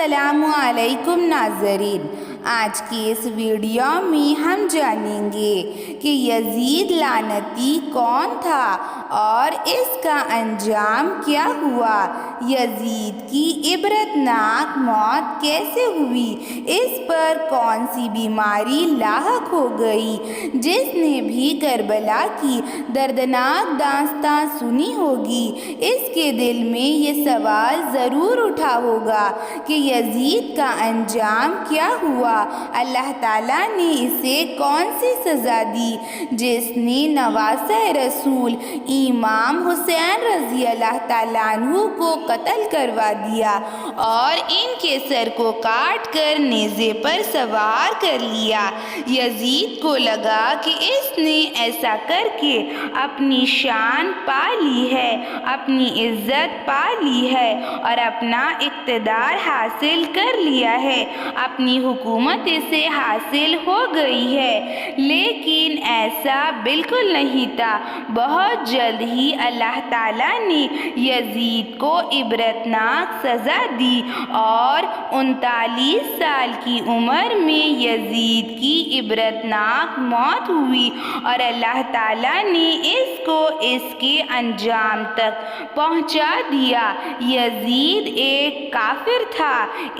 السلام علیکم ناظرین، آج کی اس ویڈیو میں ہم جانیں گے کہ یزید لعنتی کون تھا اور اس کا انجام کیا ہوا۔ یزید کی عبرتناک موت کیسے ہوئی؟ اس پر کون سی بیماری لاحق ہو گئی؟ جس نے بھی کربلا کی دردناک داستاں سنی ہوگی، اس کے دل میں یہ سوال ضرور اٹھا ہوگا کہ یزید کا انجام کیا ہوا؟ اللہ تعالیٰ نے اسے کون سی سزا دی جس نے نواسۂ رسول امام حسین رضی اللہ تعالیٰ عنہ کو قتل کروا دیا اور ان کے سر کو کاٹ کر نیزے پر سوار کر لیا؟ یزید کو لگا کہ اس نے ایسا کر کے اپنی شان پا لی ہے، اپنی عزت پا لی ہے اور اپنا اقتدار حاصل کر لیا ہے، اپنی حکومت اسے حاصل ہو گئی ہے۔ لیکن ایسا بالکل نہیں تھا۔ بہت جلد ہی اللہ تعالیٰ نے یزید کو عبرتناک سزا دی اور 39 سال کی عمر میں یزید کی عبرتناک موت ہوئی اور اللہ تعالیٰ نے اس کو اس کے انجام تک پہنچا دیا۔ یزید ایک کافر تھا،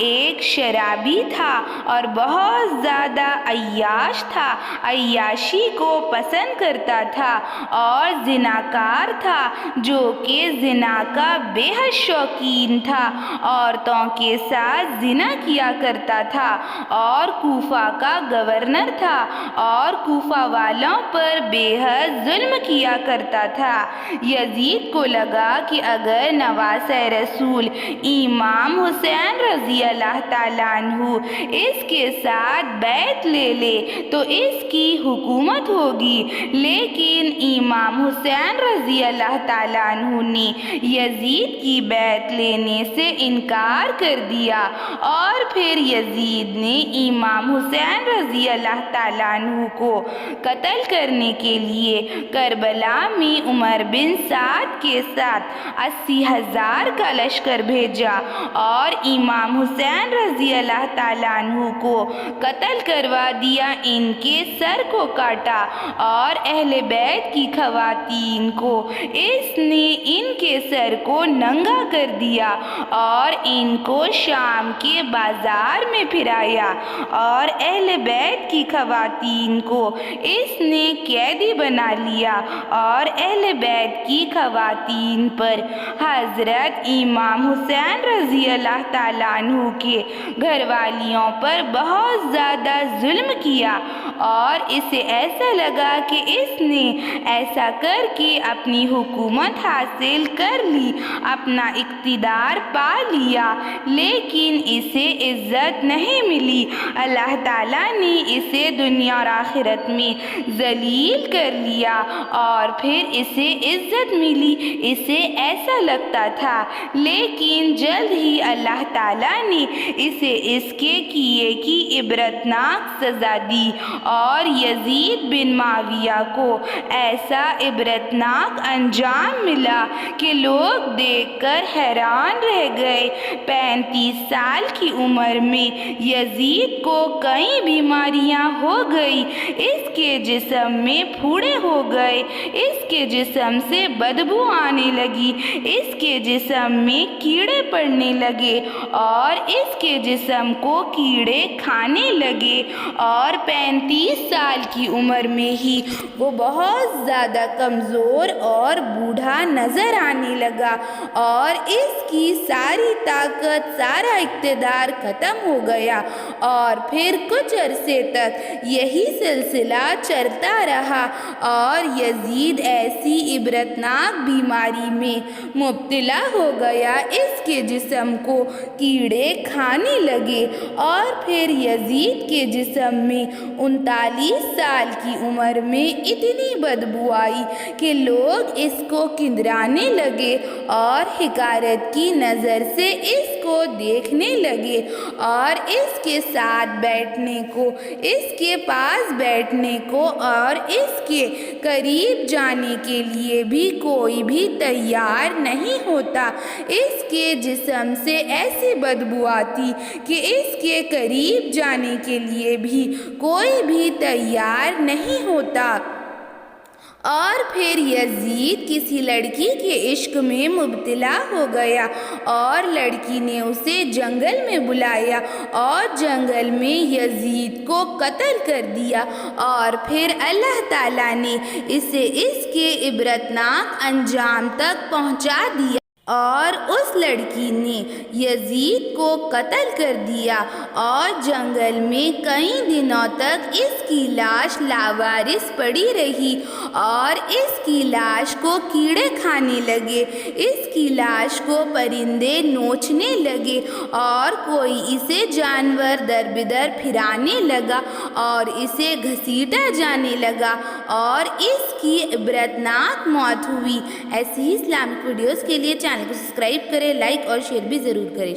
ایک شرابی تھا اور بہت زیادہ عیاش تھا، عیاشی کو پسند کرتا تھا اور زناکار تھا جو کہ زنا کا بے حد شوقین تھا، عورتوں کے ساتھ زنا کیا کرتا تھا اور کوفہ کا گورنر تھا اور کوفہ والوں پر بے حد ظلم کیا کرتا تھا۔ یزید کو لگا کہ اگر نواسۂ رسول امام حسین رضی اللہ تعالیٰ عنہ اس کے ساتھ بیعت لے لے تو اس کی حکومت ہوگی، لیکن امام حسین رضی اللہ تعالیٰ عنہ نے یزید کی بیعت لینے سے انکار کر دیا اور پھر یزید نے امام حسین رضی اللہ تعالیٰ عنہ کو قتل کرنے کے لیے کربلا میں عمر بن سعد کے ساتھ 80,000 کا لشکر بھیجا اور امام حسین رضی اللہ تعالیٰ عنہ کو قتل کروا دیا، ان کے سر کو کاٹا اور اہل بیت کی خواتین کو اس نے ان کے سر کو ننگا کر دیا اور ان کو شام کے بازار میں پھرایا اور اہل بیت کی خواتین کو اس نے قیدی بنا لیا اور اہل بیت کی خواتین پر حضرت امام حسین رضی اللہ تعالیٰ عنہ کے گھر والیوں پر بہت زیادہ ظلم کیا اور اسے ایسا لگا کہ اس نے ایسا کر کے اپنی حکومت حاصل کر لی، اپنا اقتدار پا لیا، لیکن اسے عزت نہیں ملی۔ اللہ تعالیٰ نے اسے دنیا اور آخرت میں ذلیل کر لیا اور پھر اسے عزت ملی، اسے ایسا لگتا تھا، لیکن جلد ہی اللہ تعالیٰ نے اسے اس کے کیے کی عبرتناک سزا دی اور یزید بن معاویہ کو ایسا عبرتناک انجام ملا کہ لوگ دیکھ کر حیران رہ گئے۔ 35 سال کی عمر میں یزید کو کئی بیماریاں ہو گئی، اس کے جسم میں پھوڑے ہو گئے، اس کے جسم سے بدبو آنے لگی، اس کے جسم میں کیڑے پڑنے لگے اور اس کے جسم کو کیڑے کھانے لگے اور 35 سال کی عمر میں ہی وہ بہت زیادہ کمزور اور بوڑھا نظر آنے لگا اور اس کی ساری طاقت، سارا اقتدار ختم ہو گیا اور پھر کچھ عرصے تک یہی سلسلہ چلتا رہا اور یزید ایسی عبرتناک بیماری میں مبتلا ہو گیا، اس کے جسم کو کیڑے کھانے لگے اور پھر پھر یزید کے جسم میں 39 سال کی عمر میں اتنی بدبو آئی کہ لوگ اس کو کندرانے لگے اور حقارت کی نظر سے اس کو دیکھنے لگے اور اس کے ساتھ بیٹھنے کو، اس کے پاس بیٹھنے کو اور اس کے قریب جانے کے لیے بھی کوئی بھی تیار نہیں ہوتا۔ اس کے جسم سے ایسی بدبو آتی کہ اس کے قریب جانے کے لیے بھی کوئی بھی تیار نہیں ہوتا۔ اور پھر یزید کسی لڑکی کے عشق میں مبتلا ہو گیا اور لڑکی نے اسے جنگل میں بلایا اور جنگل میں یزید کو قتل کر دیا، اور پھر اللہ تعالیٰ نے اسے اس کے عبرتناک انجام تک پہنچا دیا اور اس لڑکی نے یزید کو قتل کر دیا اور جنگل میں کئی دنوں تک اس کی لاش لاوارث پڑی رہی اور اس کی لاش کو کیڑے کھانے لگے، اس کی لاش کو پرندے نوچنے لگے اور کوئی اسے جانور در بدر پھرانے لگا اور اسے گھسیٹا جانے لگا اور اس کی عبرتناک موت ہوئی۔ ایسی ہی اسلامک ویڈیوز کے لیے چینل کو سبسکرائب کریں، لائک اور شیئر بھی ضرور کریں۔